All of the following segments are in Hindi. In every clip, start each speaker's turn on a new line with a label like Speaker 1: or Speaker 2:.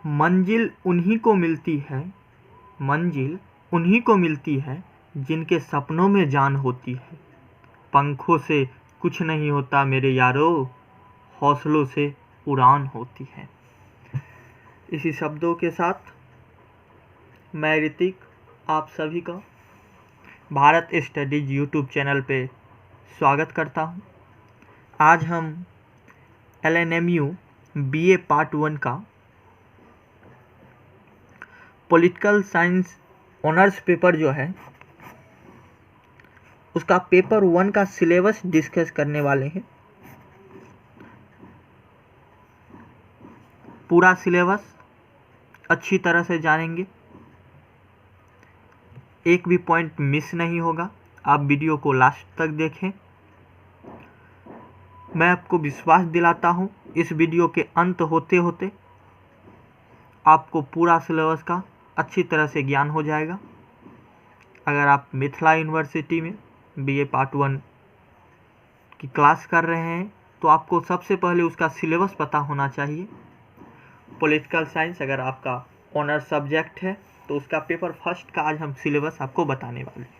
Speaker 1: मंजिल उन्हीं को मिलती है, मंजिल उन्हीं को मिलती है जिनके सपनों में जान होती है। पंखों से कुछ नहीं होता मेरे यारो, हौसलों से उड़ान होती है। इसी शब्दों के साथ मैं ऋतिक आप सभी का भारत स्टडीज यूट्यूब चैनल पे स्वागत करता हूँ। आज हम LNMU BA पार्ट 1 का पॉलिटिकल साइंस ऑनर्स पेपर जो है उसका पेपर 1 का सिलेबस डिस्कस करने वाले हैं। पूरा सिलेबस अच्छी तरह से जानेंगे, एक भी पॉइंट मिस नहीं होगा। आप वीडियो को लास्ट तक देखें। मैं आपको विश्वास दिलाता हूँ इस वीडियो के अंत होते होते आपको पूरा सिलेबस का अच्छी तरह से ज्ञान हो जाएगा। अगर आप मिथिला यूनिवर्सिटी में BA पार्ट 1 की क्लास कर रहे हैं तो आपको सबसे पहले उसका सिलेबस पता होना चाहिए। पॉलिटिकल साइंस अगर आपका ऑनर सब्जेक्ट है तो उसका पेपर फर्स्ट का आज हम सिलेबस आपको बताने वाले हैं।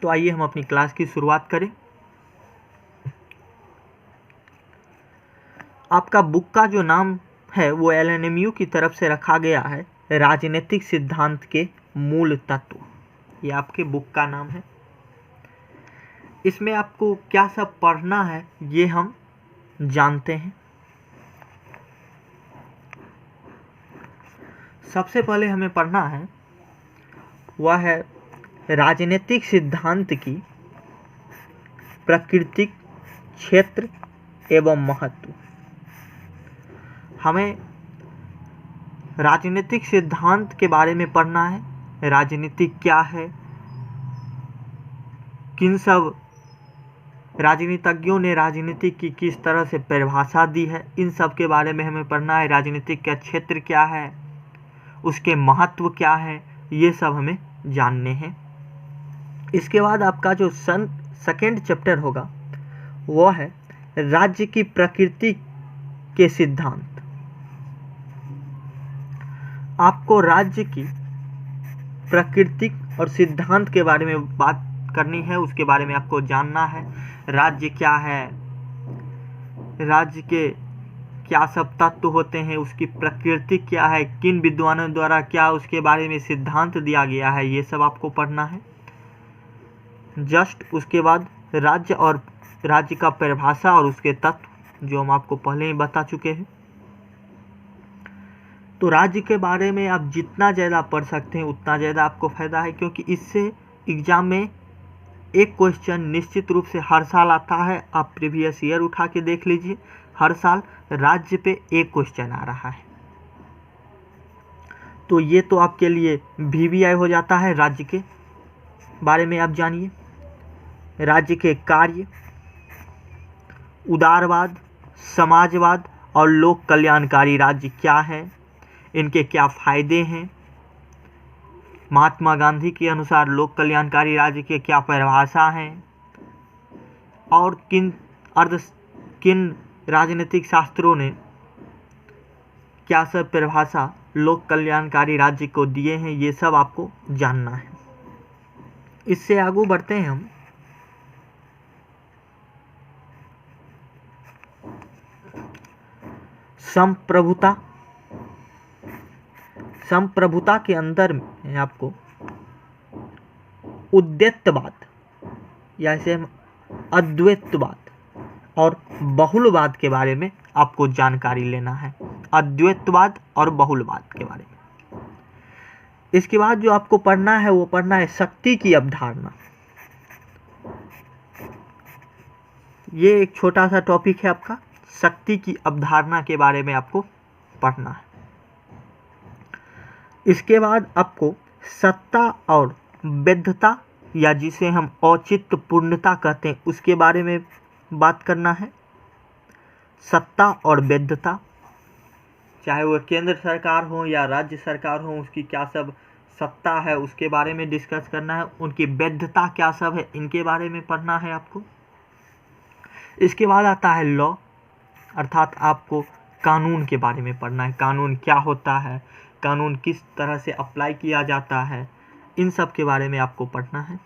Speaker 1: तो आइए हम अपनी क्लास की शुरुआत करें। आपका बुक का जो नाम है वो LNMU की तरफ से रखा गया है, राजनीतिक सिद्धांत के मूल तत्व। ये आपके बुक का नाम है। इसमें आपको क्या सब पढ़ना है ये हम जानते हैं। सबसे पहले हमें पढ़ना है वह है राजनीतिक सिद्धांत की प्राकृतिक क्षेत्र एवं महत्व। हमें राजनीतिक सिद्धांत के बारे में पढ़ना है। राजनीति क्या है, किन सब राजनीतिज्ञों ने राजनीति की किस तरह से परिभाषा दी है, इन सब के बारे में हमें पढ़ना है। राजनीतिक का क्षेत्र क्या है, उसके महत्व क्या है, ये सब हमें जानने हैं। इसके बाद आपका जो सेकेंड चैप्टर होगा वो है राज्य की प्रकृति के सिद्धांत। आपको राज्य की प्रकृति और सिद्धांत के बारे में बात करनी है, उसके बारे में आपको जानना है। राज्य क्या है, राज्य के क्या सब तत्व होते हैं, उसकी प्रकृति क्या है, किन विद्वानों द्वारा क्या उसके बारे में सिद्धांत दिया गया है, ये सब आपको पढ़ना है। जस्ट उसके बाद राज्य और राज्य का परिभाषा और उसके तत्व जो हम आपको पहले ही बता चुके हैं। तो राज्य के बारे में आप जितना ज़्यादा पढ़ सकते हैं उतना ज़्यादा आपको फ़ायदा है, क्योंकि इससे एग्ज़ाम में एक क्वेश्चन निश्चित रूप से हर साल आता है। आप प्रीवियस ईयर उठा के देख लीजिए, हर साल राज्य पे एक क्वेश्चन आ रहा है। तो ये तो आपके लिए VVI हो जाता है। राज्य के बारे में आप जानिए, राज्य के कार्य, उदारवाद, समाजवाद और लोक कल्याणकारी राज्य क्या है, इनके क्या फायदे हैं। महात्मा गांधी के अनुसार लोक कल्याणकारी राज्य के क्या परिभाषा हैं और किन राजनीतिक शास्त्रों ने क्या सब परिभाषा लोक कल्याणकारी राज्य को दिए हैं, ये सब आपको जानना है। इससे आगे बढ़ते हैं हम। संप्रभुता। संप्रभुता के अंदर में आपको उद्वैतवाद या इसे अद्वैतवाद और बहुलवाद के बारे में आपको जानकारी लेना है। अद्वैतवाद और बहुलवाद के बारे में। इसके बाद जो आपको पढ़ना है वो पढ़ना है शक्ति की अवधारणा। ये एक छोटा सा टॉपिक है आपका, शक्ति की अवधारणा के बारे में आपको पढ़ना है। इसके बाद आपको सत्ता और वैधता या जिसे हम औचित्य पूर्णता कहते हैं उसके बारे में बात करना है। सत्ता और वैधता, चाहे वो केंद्र सरकार हो या राज्य सरकार हो, उसकी क्या सब सत्ता है उसके बारे में डिस्कस करना है। उनकी वैधता क्या सब है इनके बारे में पढ़ना है आपको। इसके बाद आता है लॉ, अर्थात आपको कानून के बारे में पढ़ना है। कानून क्या होता है, कानून किस तरह से अप्लाई किया जाता है, इन सब के बारे में आपको पढ़ना है।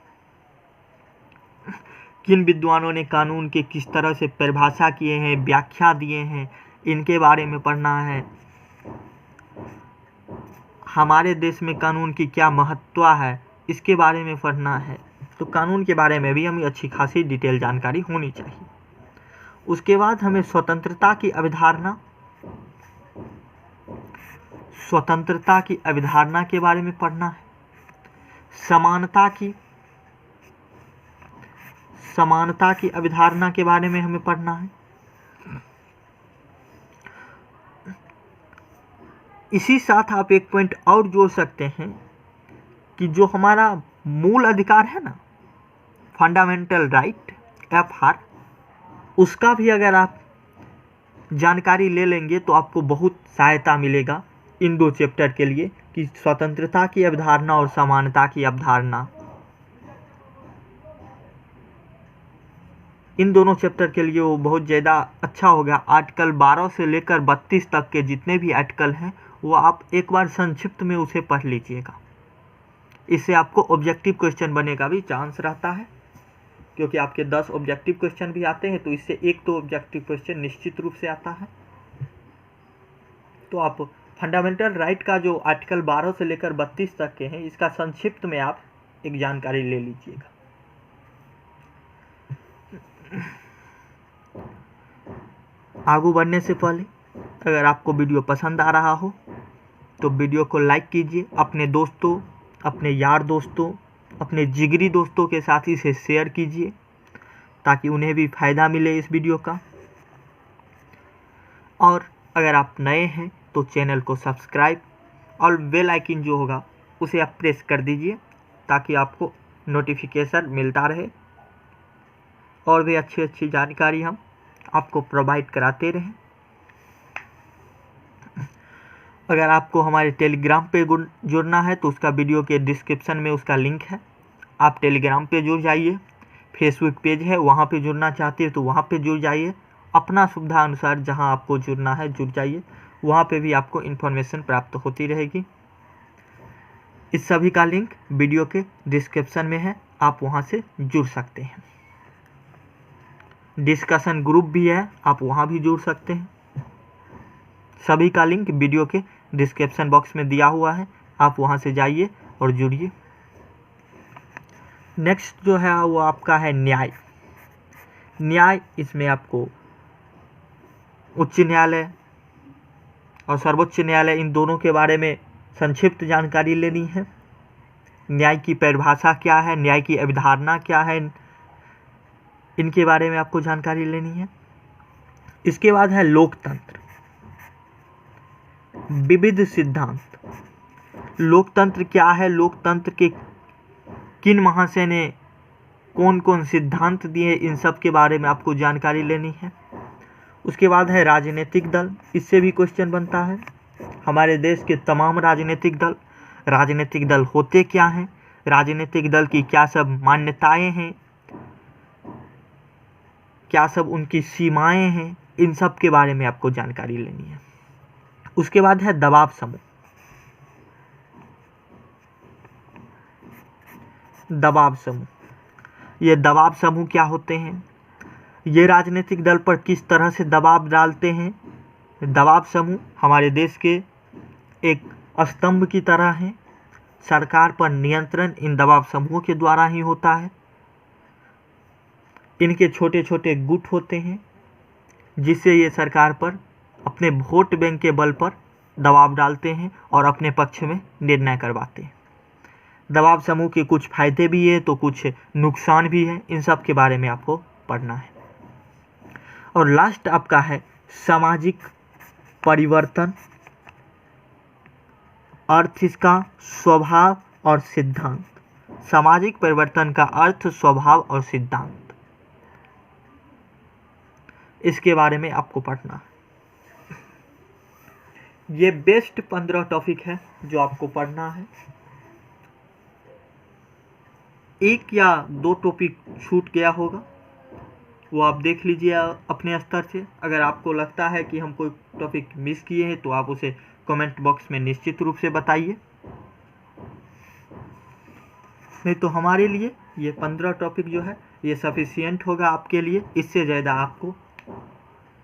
Speaker 1: किन विद्वानों ने कानून के किस तरह से परिभाषा किए हैं, व्याख्या दिए हैं, इनके बारे में पढ़ना है। हमारे देश में कानून की क्या महत्व है, इसके बारे में पढ़ना है। तो कानून के बारे में भी हमें अच्छी खासी डिटेल जानकारी होनी चाहिए। उसके बाद हमें स्वतंत्रता की अवधारणा के बारे में पढ़ना है। समानता की अवधारणा के बारे में हमें पढ़ना है। इसी साथ आप एक पॉइंट और जोड़ सकते हैं कि जो हमारा मूल अधिकार है ना, फंडामेंटल राइट FR, उसका भी अगर आप जानकारी ले लेंगे तो आपको बहुत सहायता मिलेगा इन 2 चैप्टर के लिए, कि स्वतंत्रता की अवधारणा और समानता की अवधारणा। इन दोनों चैप्टर के लिए वो बहुत ज़्यादा अच्छा होगा। आर्टिकल 12 से लेकर 32 तक के जितने भी आर्टिकल हैं वो आप एक बार संक्षिप्त में उसे पढ़ लीजिएगा। इससे आपको ऑब्जेक्टिव क्वेश्चन बनने का भी चांस रहता है, क्योंकि आपके 10 ऑब्जेक्टिव क्वेश्चन भी आते हैं, तो इससे एक तो ऑब्जेक्टिव क्वेश्चन निश्चित रूप से आता है। तो आप फंडामेंटल राइट का जो आर्टिकल 12 से लेकर 32 तक के हैं, इसका संक्षिप्त में आप एक जानकारी ले लीजिएगा। आगे बढ़ने से पहले अगर आपको वीडियो पसंद आ रहा हो तो वीडियो को लाइक कीजिए, अपने दोस्तों, अपने यार दोस्तों, अपने जिगरी दोस्तों के साथ इसे शेयर कीजिए ताकि उन्हें भी फ़ायदा मिले इस वीडियो का। और अगर आप नए हैं तो चैनल को सब्सक्राइब और बेल आइकन जो होगा उसे आप प्रेस कर दीजिए ताकि आपको नोटिफिकेशन मिलता रहे और भी अच्छी जानकारी हम आपको प्रोवाइड कराते रहें। अगर आपको हमारे टेलीग्राम पे जुड़ना है तो उसका वीडियो के डिस्क्रिप्शन में उसका लिंक है, आप टेलीग्राम पे जुड़ जाइए। फेसबुक पेज है, वहाँ पे जुड़ना चाहते हैं तो वहाँ पे जुड़ जाइए। अपना सुविधा अनुसार जहाँ आपको जुड़ना है जुड़ जाइए, वहाँ पे भी आपको इन्फॉर्मेशन प्राप्त होती रहेगी। इस सभी का लिंक वीडियो के डिस्क्रिप्शन में है, आप वहाँ से जुड़ सकते हैं। डिस्कशन ग्रुप भी है, आप वहाँ भी जुड़ सकते हैं। सभी का लिंक वीडियो के डिस्क्रिप्शन बॉक्स में दिया हुआ है, आप वहाँ से जाइए और जुड़िए। नेक्स्ट जो है वो आपका है न्याय। इसमें आपको उच्च न्यायालय और सर्वोच्च न्यायालय, इन दोनों के बारे में संक्षिप्त जानकारी लेनी है। न्याय की परिभाषा क्या है, न्याय की अवधारणा क्या है, इनके बारे में आपको जानकारी लेनी है। इसके बाद है लोकतंत्र, विविध सिद्धांत। लोकतंत्र क्या है, लोकतंत्र के किन महाशय ने कौन कौन सिद्धांत दिए, इन सब के बारे में आपको जानकारी लेनी है। उसके बाद है राजनीतिक दल, इससे भी क्वेश्चन बनता है। हमारे देश के तमाम राजनीतिक दल होते क्या हैं, राजनीतिक दल की क्या सब मान्यताएं हैं, क्या सब उनकी सीमाएं हैं, इन सब के बारे में आपको जानकारी लेनी है। उसके बाद है दबाव समूह। ये दबाव समूह क्या होते हैं, ये राजनीतिक दल पर किस तरह से दबाव डालते हैं। दबाव समूह हमारे देश के एक स्तंभ की तरह हैं। सरकार पर नियंत्रण इन दबाव समूहों के द्वारा ही होता है। इनके छोटे छोटे गुट होते हैं जिससे ये सरकार पर अपने वोट बैंक के बल पर दबाव डालते हैं और अपने पक्ष में निर्णय करवाते हैं। दबाव समूह के कुछ फायदे भी है तो कुछ नुकसान भी है, इन सब के बारे में आपको पढ़ना है। और लास्ट आपका है सामाजिक परिवर्तन, अर्थ इसका स्वभाव और सिद्धांत। सामाजिक परिवर्तन का अर्थ, स्वभाव और सिद्धांत, इसके बारे में आपको पढ़ना है। ये बेस्ट 15 टॉपिक है जो आपको पढ़ना है। एक या दो टॉपिक छूट गया होगा वो आप देख लीजिए अपने स्तर से। अगर आपको लगता है कि हम कोई टॉपिक मिस किए हैं तो आप उसे कमेंट बॉक्स में निश्चित रूप से बताइए। नहीं तो हमारे लिए ये 15 टॉपिक जो है ये सफिशिएंट होगा आपके लिए। इससे ज़्यादा आपको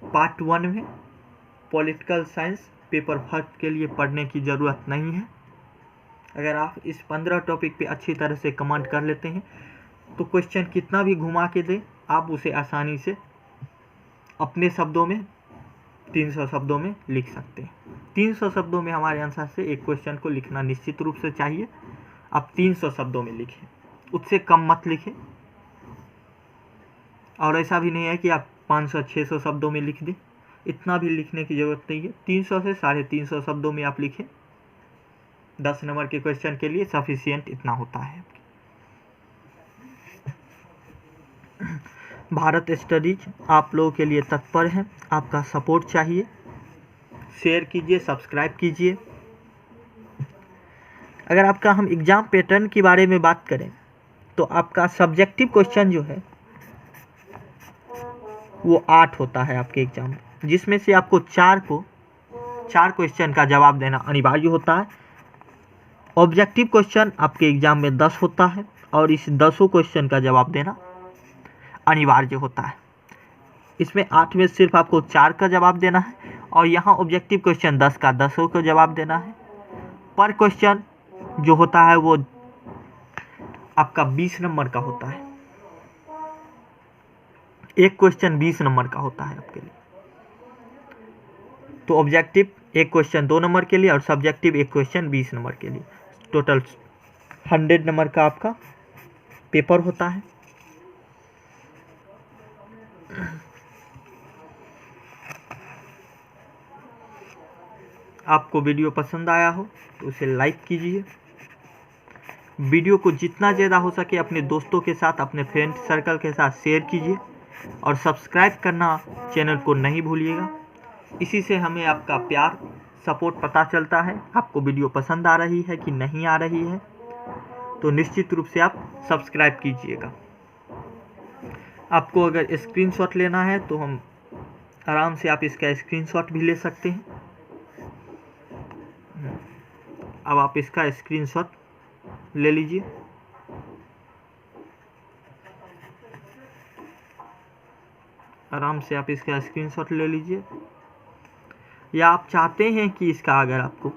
Speaker 1: पार्ट 1 में पॉलिटिकल साइंस पेपर फर्स्ट के लिए पढ़ने की ज़रूरत नहीं है। अगर आप इस 15 टॉपिक पे अच्छी तरह से कमांड कर लेते हैं तो क्वेश्चन कितना भी घुमा के दे आप उसे आसानी से अपने शब्दों में 300 शब्दों में लिख सकते हैं। 300 शब्दों में हमारे आंसर से एक क्वेश्चन को लिखना निश्चित रूप से चाहिए। आप 300 शब्दों में लिखें, उससे कम मत लिखें। और ऐसा भी नहीं है कि आप 500-600 शब्दों में लिख दें, इतना भी लिखने की ज़रूरत नहीं है। 300 से 350 शब्दों में आप लिखें। 10 नंबर के क्वेश्चन के लिए सफिशिएंट इतना होता है। भारत स्टडीज आप लोगों के लिए तत्पर है, आपका सपोर्ट चाहिए। शेयर कीजिए, सब्सक्राइब कीजिए। अगर आपका हम एग्ज़ाम पैटर्न के बारे में बात करें तो आपका सब्जेक्टिव क्वेश्चन जो है वो 8 होता है आपके एग्ज़ाम में, जिसमें से आपको 4 क्वेश्चन का जवाब देना अनिवार्य होता है। ऑब्जेक्टिव क्वेश्चन आपके एग्ज़ाम में 10 होता है और इस 10 क्वेश्चन का जवाब देना अनिवार्य होता है। इसमें 8 में सिर्फ आपको 4 का जवाब देना है और यहाँ ऑब्जेक्टिव क्वेश्चन 10 का 10 का जवाब देना है। पर क्वेश्चन जो होता है वो आपका 20 नंबर का होता है। एक क्वेश्चन 20 नंबर का होता है आपके लिए। तो ऑब्जेक्टिव एक क्वेश्चन 2 नंबर के लिए और सब्जेक्टिव एक क्वेश्चन 20 नंबर के लिए। टोटल 100 नंबर का आपका पेपर होता है। आपको वीडियो पसंद आया हो तो उसे लाइक कीजिए। वीडियो को जितना ज़्यादा हो सके अपने दोस्तों के साथ, अपने फ्रेंड सर्कल के साथ शेयर कीजिए और सब्सक्राइब करना चैनल को नहीं भूलिएगा। इसी से हमें आपका प्यार सपोर्ट पता चलता है आपको वीडियो पसंद आ रही है कि नहीं आ रही है। तो निश्चित रूप से आप सब्सक्राइब कीजिएगा। आपको अगर स्क्रीनशॉट लेना है तो हम आराम से आप इसका स्क्रीनशॉट भी ले सकते हैं। अब आप इसका स्क्रीनशॉट ले लीजिए। आराम से आप इसका स्क्रीनशॉट ले लीजिए। या आप चाहते हैं कि इसका अगर आपको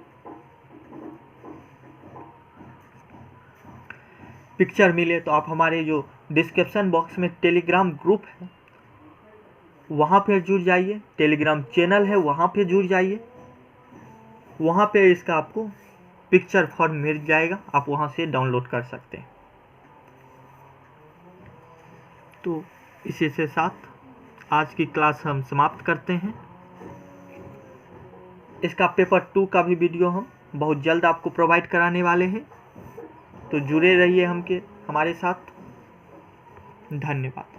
Speaker 1: पिक्चर मिले तो आप हमारे जो डिस्क्रिप्शन बॉक्स में टेलीग्राम ग्रुप है वहाँ पे जुड़ जाइए। टेलीग्राम चैनल है वहाँ पे जुड़ जाइए। वहाँ पे इसका आपको पिक्चर फॉर्म मिल जाएगा, आप वहाँ से डाउनलोड कर सकते हैं। तो इसी के साथ आज की क्लास हम समाप्त करते हैं। इसका पेपर 2 का भी वीडियो हम बहुत जल्द आपको प्रोवाइड कराने वाले हैं। तो जुड़े रहिए हमारे साथ। धन्यवाद।